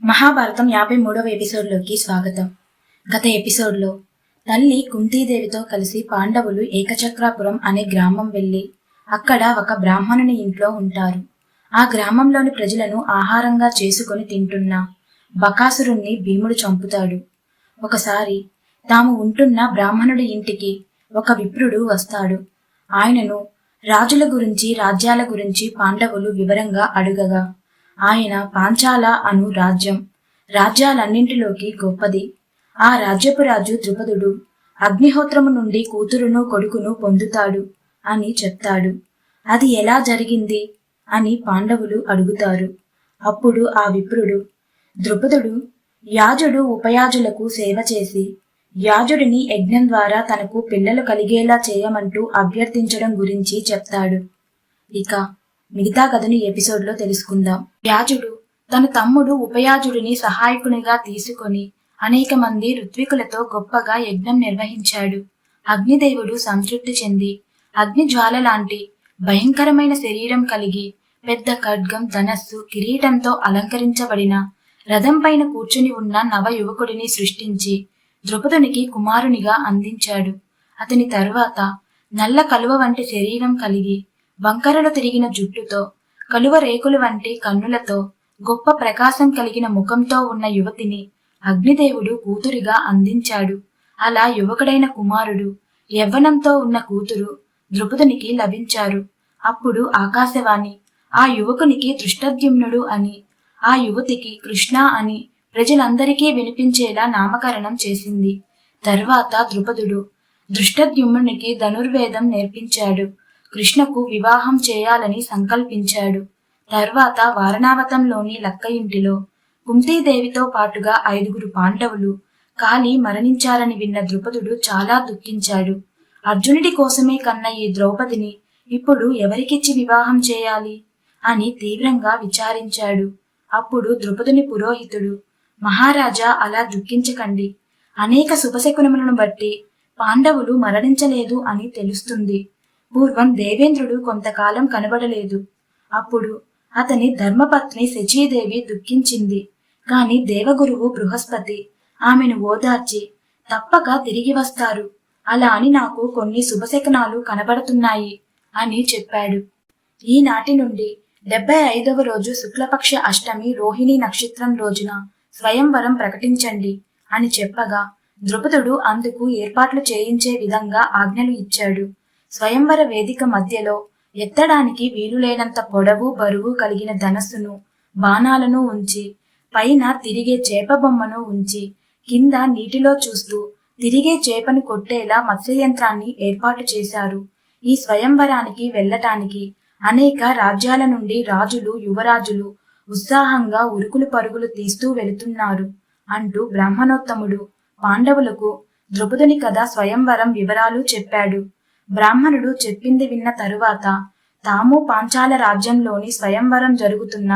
మహాభారతం 53వ ఎపిసోడ్లోకి స్వాగతం. గత ఎపిసోడ్లో తల్లి కుంతీదేవితో కలిసి పాండవులు ఏకచక్రాపురం అనే గ్రామం వెళ్ళి అక్కడ ఒక బ్రాహ్మణుని ఇంట్లో ఉంటారు. ఆ గ్రామంలోని ప్రజలను ఆహారంగా చేసుకొని తింటున్న బకాసురుణ్ణి భీముడు చంపుతాడు. ఒకసారి తాము ఉంటున్న బ్రాహ్మణుడి ఇంటికి ఒక విప్రుడు వస్తాడు. ఆయనను రాజుల గురించి రాజ్యాల గురించి పాండవులు వివరంగా అడుగగా ఆయన పాంచాల అను రాజ్యాలన్నింటిలోకి గొప్పది. ఆ రాజ్యపు రాజు ద్రుపదుడు అగ్నిహోత్రము నుండి కూతురును కొడుకును పొందుతాడు అని చెప్తాడు. అది ఎలా జరిగింది అని పాండవులు అడుగుతారు. అప్పుడు ఆ విప్రుడు, ద్రుపదుడు యాజుడు ఉపయాజులకు సేవ చేసి యాజుడిని యజ్ఞం ద్వారా తనకు పిల్లలు కలిగేలా చేయమంటూ అభ్యర్థించడం గురించి చెప్తాడు. ఇక మిగతా కథను ఎపిసోడ్లో తెలుసుకుందాం. యాజుడు తన తమ్ముడు ఉపయాజుడిని సహాయకునిగా తీసుకొని అనేక మంది ఋత్వికులతో గొప్పగా యజ్ఞం నిర్వహించాడు. అగ్నిదేవుడు సంతృప్తి చెంది అగ్ని జ్వాల లాంటి భయంకరమైన శరీరం కలిగి పెద్ద ఖడ్గం, ధనస్సు, కిరీటంతో అలంకరించబడిన రథం పైన కూర్చుని ఉన్న నవ యువకుడిని సృష్టించి ద్రుపదునికి కుమారునిగా అందించాడు. అతని తరువాత నల్ల కలువ వంటి శరీరం కలిగి వంకరలు తిరిగిన జుట్టుతో, కలువ రేకులు వంటి కన్నులతో, గొప్ప ప్రకాశం కలిగిన ముఖంతో ఉన్న యువతిని అగ్నిదేవుడు కూతురిగా అందించాడు. అలా యువకుడైన కుమారుడు, యవ్వనంతో ఉన్న కూతురు ద్రుపదునికి లభించారు. అప్పుడు ఆకాశవాణి ఆ యువకునికి దృష్టద్యుమ్నుడు అని, ఆ యువతికి కృష్ణ అని ప్రజలందరికీ వినిపించేలా నామకరణం చేసింది. తర్వాత ద్రుపదుడు దృష్టద్యుమ్నునికి ధనుర్వేదం నేర్పించాడు. కృష్ణకు వివాహం చేయాలని సంకల్పించాడు. తర్వాత వారణావతంలోని లక్క ఇంటిలో కుంతీదేవితో పాటుగా 5 పాండవులు కాలి మరణించారని విన్న ద్రుపదుడు చాలా దుఃఖించాడు. అర్జునుడి కోసమే కన్న ఈ ద్రౌపదిని ఇప్పుడు ఎవరికిచ్చి వివాహం చేయాలి అని తీవ్రంగా విచారించాడు. అప్పుడు ద్రుపదుని పురోహితుడు, మహారాజా, అలా దుఃఖించకండి. అనేక శుభశకునములను బట్టి పాండవులు మరణించలేదు అని తెలుస్తుంది. పూర్వం దేవేంద్రుడు కొంతకాలం కనబడలేదు. అప్పుడు అతని ధర్మపత్ని శచీదేవి దుఃఖించింది. కాని దేవగురువు బృహస్పతి ఆమెను ఓదార్చి తప్పక తిరిగి వస్తారు, అలా అని నాకు కొన్ని శుభశకనాలు కనబడుతున్నాయి అని చెప్పాడు. ఈనాటి నుండి 75వ రోజు శుక్లపక్ష అష్టమి రోహిణి నక్షత్రం రోజున స్వయంవరం ప్రకటించండి అని చెప్పగా ద్రుపదుడు అందుకు ఏర్పాట్లు చేయించే విధంగా ఆజ్ఞలు ఇచ్చాడు. స్వయంవర వేదిక మధ్యలో ఎత్తడానికి వీలులేనంత పొడవు, బరువు కలిగిన ధనస్సును, బాణాలను ఉంచి, పైన తిరిగే చేప బొమ్మను ఉంచి, కింద నీటిలో చూస్తూ తిరిగే చేపను కొట్టేలా మత్స్యయంత్రాన్ని ఏర్పాటు చేశారు. ఈ స్వయంవరానికి వెళ్ళటానికి అనేక రాజ్యాల నుండి రాజులు, యువరాజులు ఉత్సాహంగా ఉరుకులు పరుగులు తీస్తూ వెళుతున్నారు అంటూ బ్రాహ్మణోత్తముడు పాండవులకు ద్రుపదుని కథ, స్వయంవరం వివరాలు చెప్పాడు. బ్రాహ్మణుడు చెప్పింది విన్న తరువాత తాము పాంచాల రాజ్యంలోని స్వయంవరం జరుగుతున్న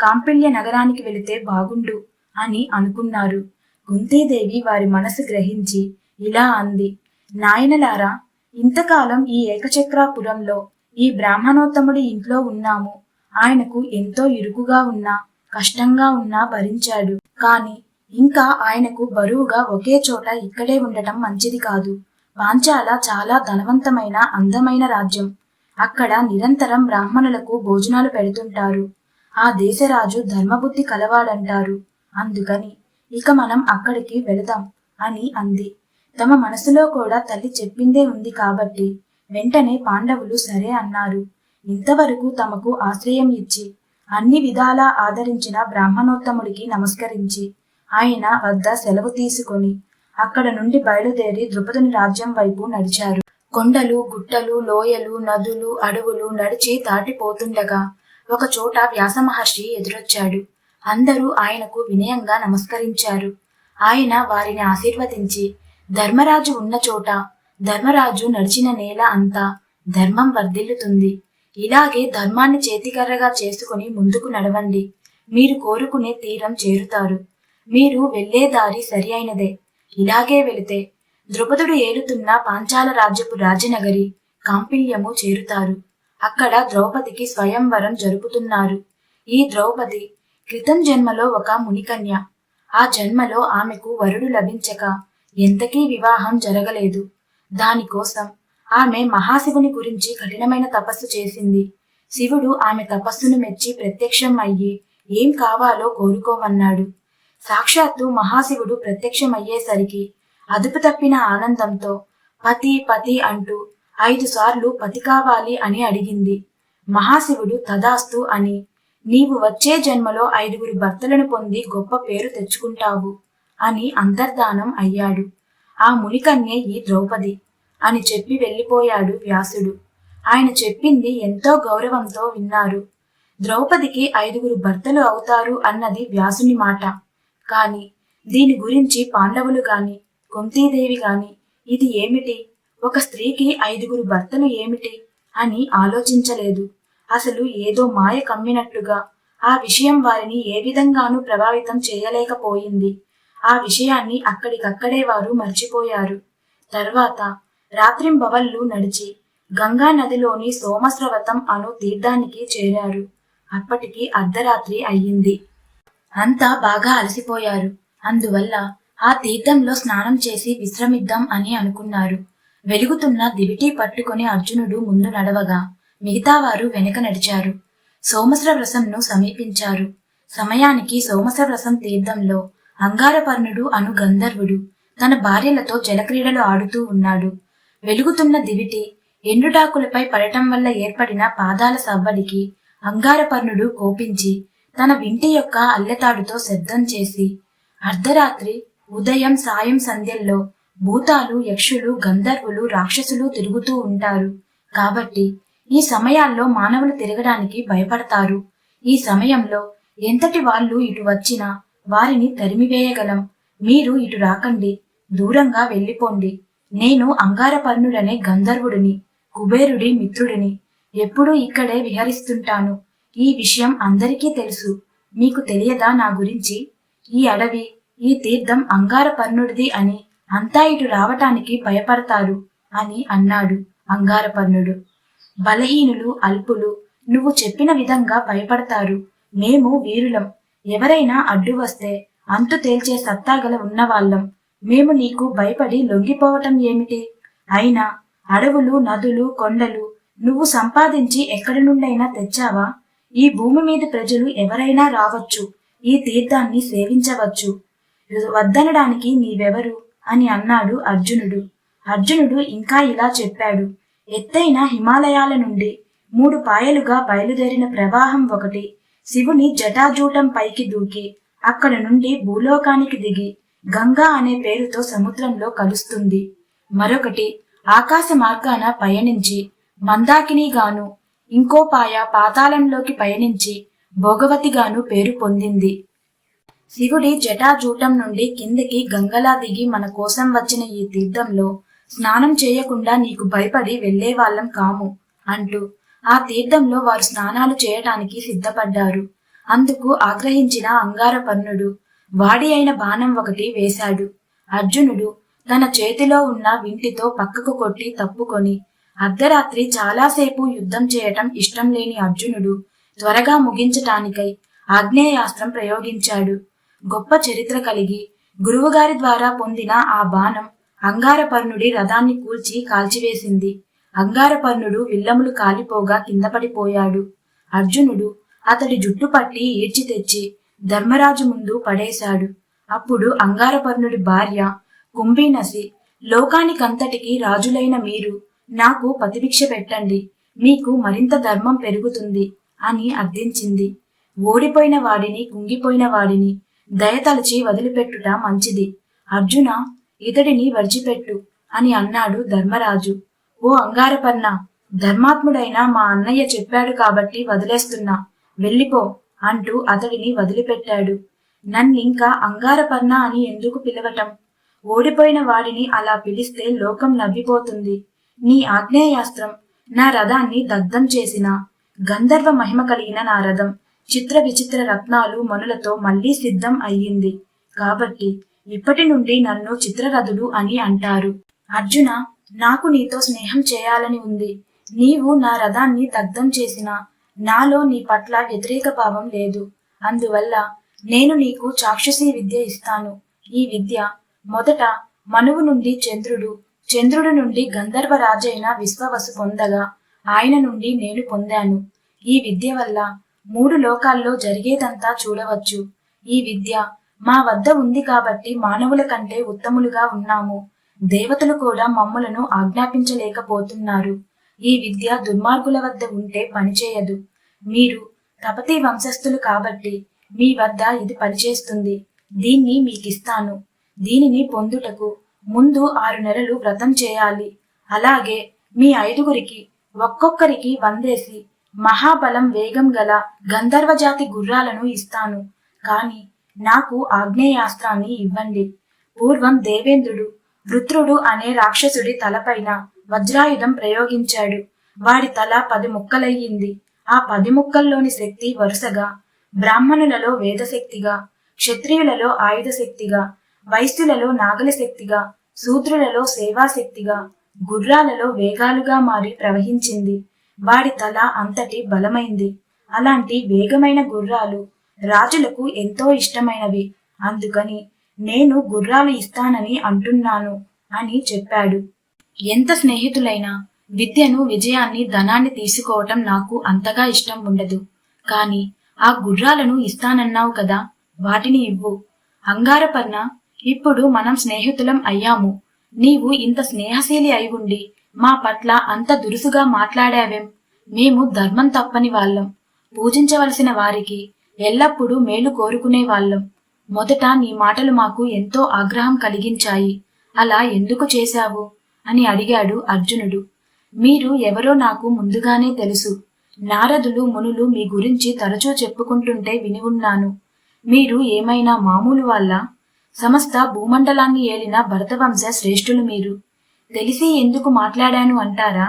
కాంపిల్య నగరానికి వెళితే బాగుండు అని అనుకున్నారు. కుంతీదేవి వారి మనసు గ్రహించి ఇలా అంది, నాయనలారా, ఇంతకాలం ఈ ఏకచక్రాపురంలో ఈ బ్రాహ్మణోత్తముడి ఇంట్లో ఉన్నాము. ఆయనకు ఎంతో ఇరుకుగా ఉన్నా, కష్టంగా ఉన్నా భరించాడు. కాని ఇంకా ఆయనకు బరువుగా ఒకే చోట ఇక్కడే ఉండటం మంచిది కాదు. పాంచాల చాలా ధనవంతమైన, అందమైన రాజ్యం. అక్కడ నిరంతరం బ్రాహ్మణులకు భోజనాలు పెడుతుంటారు. ఆ దేశరాజు ధర్మబుద్ధి కలవాడంటారు. అందుకని ఇక మనం అక్కడికి వెళదాం అని అంది. తమ మనసులో కూడా తల్లి చెప్పిందే ఉంది కాబట్టి వెంటనే పాండవులు సరే అన్నారు. ఇంతవరకు తమకు ఆశ్రయం ఇచ్చి అన్ని విధాలా ఆదరించిన బ్రాహ్మణోత్తముడికి నమస్కరించి ఆయన వద్ద సెలవు తీసుకొని అక్కడ నుండి బయలుదేరి ద్రుపదుని రాజ్యం వైపు నడిచారు. కొండలు, గుట్టలు, లోయలు, నదులు, అడవులు నడిచి దాటిపోతుండగా ఒక చోట వ్యాస మహర్షి ఎదురొచ్చాడు. అందరూ ఆయనకు వినయంగా నమస్కరించారు. ఆయన వారిని ఆశీర్వదించి, ధర్మరాజు ఉన్న చోట, ధర్మరాజు నడిచిన నేల అంతా ధర్మం వర్ధిల్లుతుంది. ఇలాగే ధర్మాన్ని చేతికర్రగా చేసుకుని ముందుకు నడవండి. మీరు కోరుకునే తీరం చేరుతారు. మీరు వెళ్లే దారి సరి అయినదే. ఇలాగే వెళితే ద్రుపదుడు ఏలుతున్న పాంచాల రాజ్యపు రాజనగరి కాంపిల్యము చేరుతారు. అక్కడ ద్రౌపదికి స్వయంవరం జరుపుతున్నారు. ఈ ద్రౌపది క్రితం జన్మలో ఒక మునికన్య. ఆ జన్మలో ఆమెకు వరుడు లభించక ఎంతకీ వివాహం జరగలేదు. దానికోసం ఆమె మహాశివుని గురించి కఠినమైన తపస్సు చేసింది. శివుడు ఆమె తపస్సును మెచ్చి ప్రత్యక్షం అయ్యి ఏం కావాలో కోరుకోమన్నాడు. సాక్షాత్తు మహాశివుడు ప్రత్యక్షమయ్యేసరికి అదుపు తప్పిన ఆనందంతో పతి పతి అంటూ 5 సార్లు పతి కావాలి అని అడిగింది. మహాశివుడు తదాస్తు అని, నీవు వచ్చే జన్మలో 5గురు భర్తలను పొంది గొప్ప పేరు తెచ్చుకుంటావు అని అంతర్ధానం అయ్యాడు. ఆ మునికన్యే ఈ ద్రౌపది అని చెప్పి వెళ్ళిపోయాడు వ్యాసుడు. ఆయన చెప్పింది ఎంతో గౌరవంతో విన్నారు. ద్రౌపదికి 5గురు భర్తలు అవుతారు అన్నది వ్యాసుని మాట. కాని దీని గురించి పాండవులు గాని కుంతీదేవి గాని ఇది ఏమిటి, ఒక స్త్రీకి 5గురు భర్తలు ఏమిటి అని ఆలోచించలేదు. అసలు ఏదో మాయ కమ్మినట్టుగా ఆ విషయం వారిని ఏ విధంగానూ ప్రభావితం చేయలేకపోయింది. ఆ విషయాన్ని అక్కడికక్కడే వారు మర్చిపోయారు. తర్వాత రాత్రింబవళ్ళు నడిచి గంగా నదిలోని సోమస్రవతం అను తీర్థానికి చేరారు. అప్పటికి అర్ధరాత్రి అయ్యింది. అంతా బాగా అలసిపోయారు. అందువల్ల ఆ తీర్థంలో స్నానం చేసి విశ్రమిద్దాం అని అనుకున్నారు. వెలుగుతున్న దివిటీ పట్టుకుని అర్జునుడు ముందు నడవగా మిగతావారు వెనక నడిచారు. సోమస్రవ్రసంను సమీపించారు. సమయానికి సోమస్రవ్రసం తీర్థంలో అంగారపర్ణుడు అను గంధర్వుడు తన భార్యలతో జలక్రీడలు ఆడుతూ ఉన్నాడు. వెలుగుతున్న దివిటి ఎండుటాకులపై పడటం వల్ల ఏర్పడిన పాదాల సవ్వడికి అంగారపర్ణుడు కోపించి తన వింటి యొక్క అల్లెతాడుతో శబ్దం చేసి, అర్ధరాత్రి ఉదయం సాయం సంధ్యల్లో భూతాలు యక్షులు గంధర్వులు రాక్షసులు తిరుగుతూ ఉంటారు. కాబట్టి ఈ సమయాల్లో మానవులు తిరగడానికి భయపడతారు. ఈ సమయంలో ఎంతటి వాళ్ళు ఇటు వచ్చినా వారిని తరిమివేయగలం. మీరు ఇటు రాకండి, దూరంగా వెళ్ళిపోండి. నేను అంగారపర్ణుడనే గంధర్వుడిని, కుబేరుడి మిత్రుడిని. ఎప్పుడూ ఇక్కడే విహరిస్తుంటాను. ఈ విషయం అందరికీ తెలుసు. మీకు తెలియదా నా గురించి? ఈ అడవి, ఈ తీర్థం అంగారపర్ణుడిది అని అంతా ఇటు రావటానికి భయపడతారు అని అన్నాడు అంగారపర్ణుడు. బలహీనులు, అల్పులు నువ్వు చెప్పిన విధంగా భయపడతారు. మేము వీరులం. ఎవరైనా అడ్డు వస్తే అంతు తేల్చే సత్తాగల ఉన్నవాళ్ళం. మేము నీకు భయపడి లొంగిపోవటం ఏమిటి? అయినా అడవులు, నదులు, కొండలు నువ్వు సంపాదించి ఎక్కడి నుండైనా తెచ్చావా? ఈ భూమి మీద ప్రజలు ఎవరైనా రావచ్చు, ఈ తీర్థాన్ని సేవించవచ్చు. వద్దనడానికి నీవెవరు అని అన్నాడు అర్జునుడు. అర్జునుడు ఇంకా ఇలా చెప్పాడు. ఎత్తైన హిమాలయాల నుండి 3 పాయలుగా బయలుదేరిన ప్రవాహం ఒకటి శివుని జటాజూటం పైకి దూకి అక్కడ నుండి భూలోకానికి దిగి గంగా అనే పేరుతో సముద్రంలో కలుస్తుంది. మరొకటి ఆకాశ మార్గాన పయనించి మందాకినిగాను, ఇంకో పాయ పాతాళంలోకి పయనించి భోగవతిగాను పేరు పొందింది. శివుడి జటాజూటం నుండి కిందకి గంగలా దిగి మన కోసం వచ్చిన ఈ తీర్థంలో స్నానం చేయకుండా నీకు భయపడి వెళ్లేవాళ్లం కాము అంటూ ఆ తీర్థంలో వారు స్నానాలు చేయటానికి సిద్ధపడ్డారు. అందుకు ఆగ్రహించిన అంగారపర్ణుడు వాడి అయిన బాణం ఒకటి వేశాడు. అర్జునుడు తన చేతిలో ఉన్న వింటితో పక్కకు కొట్టి తప్పుకొని, అర్ధరాత్రి చాలాసేపు యుద్ధం చేయటం ఇష్టం లేని అర్జునుడు త్వరగా ముగించటానికై ఆగ్నేయాస్త్రం ప్రయోగించాడు. గొప్ప చరిత్ర కలిగి గురువుగారి ద్వారా పొందిన ఆ బాణం అంగారపర్ణుడి రథాన్ని కూల్చి కాల్చివేసింది. అంగారపర్ణుడు విల్లములు కాలిపోగా కింద పడిపోయాడు. అర్జునుడు అతడి జుట్టు పట్టి ఈడ్చి తెచ్చి ధర్మరాజు ముందు పడేశాడు. అప్పుడు అంగారపర్ణుడి భార్య కుంభీనసి, లోకానికంతటికి రాజులైన మీరు నాకు పతిభిక్ష పెట్టండి, మీకు మరింత ధర్మం పెరుగుతుంది అని అర్థించింది. ఓడిపోయిన వాడిని, కుంగిపోయిన వాడిని దయతలచి వదిలిపెట్టుట మంచిది. అర్జున, ఇతడిని విడిచిపెట్టు అని అన్నాడు ధర్మరాజు. ఓ అంగారపర్ణ, ధర్మాత్ముడైన మా అన్నయ్య చెప్పాడు కాబట్టి వదిలేస్తున్నా, వెళ్ళిపో అంటూ అతడిని వదిలిపెట్టాడు. నన్నింకా అంగారపర్ణ అని ఎందుకు పిలవటం? ఓడిపోయిన వాడిని అలా పిలిస్తే లోకం నవ్విపోతుంది. నీ ఆగ్నేయాస్త్రం నా రథాన్ని దగ్ధం చేసిన గంధర్వ మహిమ కలిగిన నా రథం చిత్ర విచిత్ర రత్నాలు మనులతో మళ్లీ సిద్ధం అయ్యింది. కాబట్టి ఇప్పటి నుండి నన్ను చిత్రరథుడు అని అంటారు. అర్జున, నాకు నీతో స్నేహం చేయాలని ఉంది. నీవు నా రథాన్ని దగ్ధం చేసినా నాలో నీ పట్ల వ్యతిరేక భావం లేదు. అందువల్ల నేను నీకు చాక్షుషీ విద్య ఇస్తాను. ఈ విద్య మొదట మనువు నుండి చంద్రుడు, చంద్రుడి నుండి గంధర్వరాజైన విశ్వవసు పొందగా ఆయన నుండి నేను పొందాను. ఈ విద్య వల్ల 3 లోకాల్లో జరిగేదంతా చూడవచ్చు. ఈ విద్య మా వద్ద ఉంది కాబట్టి మానవుల కంటే ఉత్తములుగా ఉన్నాము. దేవతలు కూడా మమ్ములను ఆజ్ఞాపించలేకపోతున్నారు. ఈ విద్య దుర్మార్గుల వద్ద ఉంటే పనిచేయదు. మీరు తపతి వంశస్థులు కాబట్టి మీ వద్ద ఇది పనిచేస్తుంది. దీన్ని మీకిస్తాను. దీనిని పొందుటకు ముందు 6 నెలలు వ్రతం చేయాలి. అలాగే మీ 5గురికి ఒక్కొక్కరికి 100 మహాబలం వేగం గల గంధర్వజాతి గుర్రాలను ఇస్తాను. కాని నాకు ఆగ్నేయాస్త్రాన్ని ఇవ్వండి. పూర్వం దేవేంద్రుడు వృత్రుడు అనే రాక్షసుడి తలపైన వజ్రాయుధం ప్రయోగించాడు. వాడి తల 10 ముక్కలయ్యింది. ఆ 10 ముక్కల్లోని శక్తి వరుసగా బ్రాహ్మణులలో వేదశక్తిగా, క్షత్రియులలో ఆయుధ శక్తిగా, వైశ్యులలో నాగలి శక్తిగా, శూద్రులలో సేవాశక్తిగా, గుర్రాలలో వేగాలుగా మారి ప్రవహించింది. వాడి తల అంతటి బలమైంది. అలాంటి వేగమైన గుర్రాలు రాజులకు ఎంతో ఇష్టమైనవి. అందుకని నేను గుర్రాలు ఇస్తానని అంటున్నాను అని చెప్పాడు. ఎంత స్నేహితులైనా విద్యను, విజయాన్ని, ధనాన్ని తీసుకోవటం నాకు అంతగా ఇష్టం ఉండదు. కాని ఆ గుర్రాలను ఇస్తానన్నావు కదా, వాటిని ఇవ్వు. అంగారపర్ణ, ఇప్పుడు మనం స్నేహితులం అయ్యాము. నీవు ఇంత స్నేహశీలి అయి ఉండి మా పట్ల అంత దురుసుగా మాట్లాడావేం? మేము ధర్మం తప్పని వాళ్ళం. పూజించవలసిన వారికి ఎల్లప్పుడూ మేలు కోరుకునే వాళ్ళం. మొదట నీ మాటలు మాకు ఎంతో ఆగ్రహం కలిగించాయి. అలా ఎందుకు చేశావు అని అడిగాడు అర్జునుడు. మీరు ఎవరో నాకు ముందుగానే తెలుసు. నారదులు, మునులు మీ గురించి తరచూ చెప్పుకుంటుంటే విని ఉన్నాను. మీరు ఏమైనా మామూలు వాళ్ళ? సమస్త భూమండలాన్ని ఏలిన భరతవంశ శ్రేష్ఠులు మీరు. తెలిసి ఎందుకు మాట్లాడాను అంటారా?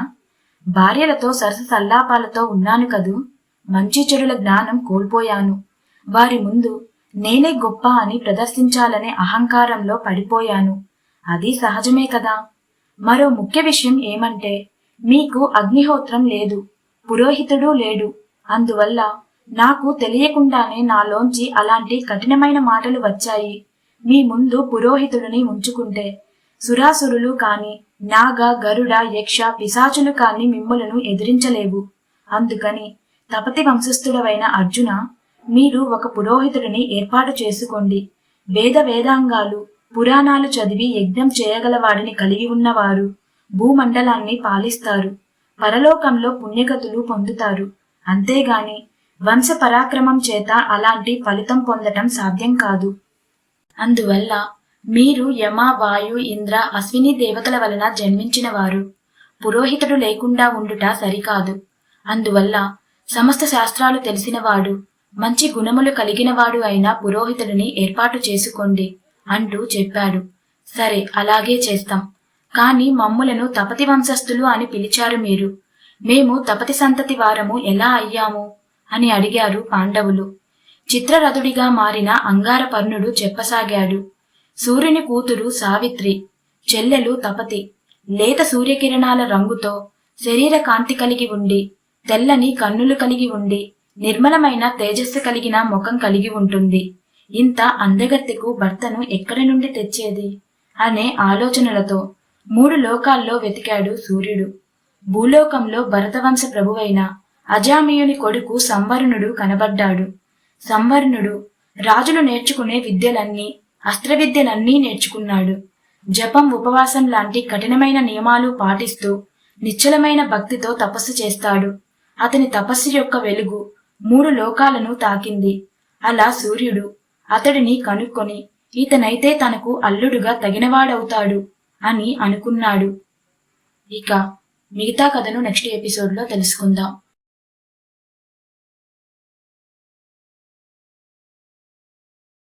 భార్యలతో సరస సల్లాపాలతో ఉన్నాను కదూ. మంచి చెడుల జ్ఞానం కోల్పోయాను. వారి ముందు నేనే గొప్ప అని ప్రదర్శించాలనే అహంకారంలో పడిపోయాను. అది సహజమే కదా. మరో ముఖ్య విషయం ఏమంటే, మీకు అగ్నిహోత్రం లేదు, పురోహితుడు లేడు. అందువల్ల నాకు తెలియకుండానే నాలోంచి అలాంటి కఠినమైన మాటలు వచ్చాయి. మీ ముందు పురోహితుడిని ఉంచుకుంటే సురాసురులు కాని, నాగ, గరుడ, యక్ష, పిశాచులు కాని మిమ్ములను ఎదిరించలేవు. అందుకని తపతి వంశస్థుడవైన అర్జున, మీరు ఒక పురోహితుడిని ఏర్పాటు చేసుకోండి. వేదాంగాలు, పురాణాలు చదివి యజ్ఞం చేయగలవాడిని కలిగి ఉన్నవారు భూమండలాన్ని పాలిస్తారు. పరలోకంలో పుణ్యగతులు పొందుతారు. అంతేగాని వంశ పరాక్రమం చేత అలాంటి ఫలితం పొందటం సాధ్యం కాదు. అందువల్ల మీరు యమ, వాయు, ఇంద్ర, అశ్విని దేవతల వలన జన్మించిన వారు. పురోహితుడు లేకుండా ఉండుట సరికాదు. అందువల్ల సమస్త శాస్త్రాలు తెలిసినవాడు, మంచి గుణములు కలిగినవాడు అయిన పురోహితుడిని ఏర్పాటు చేసుకోండి అంటూ చెప్పాడు. సరే, అలాగే చేస్తాం. కాని మమ్ములను తపతి వంశస్థులు అని పిలిచారు మీరు. మేము తపతి సంతతి వారము ఎలా అయ్యాము అని అడిగారు పాండవులు. చిత్రరథుడిగా మారిన అంగారపర్ణుడు చెప్పసాగాడు. సూర్యుని కూతురు సావిత్రి, చెల్లెలు తపతి. లేత సూర్యకిరణాల రంగుతో శరీర కాంతి కలిగి ఉండి, తెల్లని కన్నులు కలిగి ఉండి, నిర్మలమైన తేజస్సు కలిగిన ముఖం కలిగి ఉంటుంది. ఇంత అందగత్తెకు భర్తను ఎక్కడి నుండి తెచ్చేది అనే ఆలోచనలతో 3 లోకాల్లో వెతికాడు సూర్యుడు. భూలోకంలో భరతవంశ ప్రభువైన అజామియుని కొడుకు సంవరుణుడు కనబడ్డాడు. సంవరుణుడు రాజులు నేర్చుకునే విద్యలన్నీ, అస్త్ర విద్యలన్నీ నేర్చుకున్నాడు. జపం, ఉపవాసం లాంటి కఠినమైన నియమాలు పాటిస్తూ నిశ్చలమైన భక్తితో తపస్సు చేస్తాడు. అతని తపస్సు యొక్క వెలుగు 3 లోకాలను తాకింది. అలా సూర్యుడు అతడిని కనుక్కొని ఇతనైతే తనకు అల్లుడుగా తగినవాడవుతాడు అని అనుకున్నాడు. ఇక మిగతా కథను నెక్స్ట్ ఎపిసోడ్లో తెలుసుకుందాం.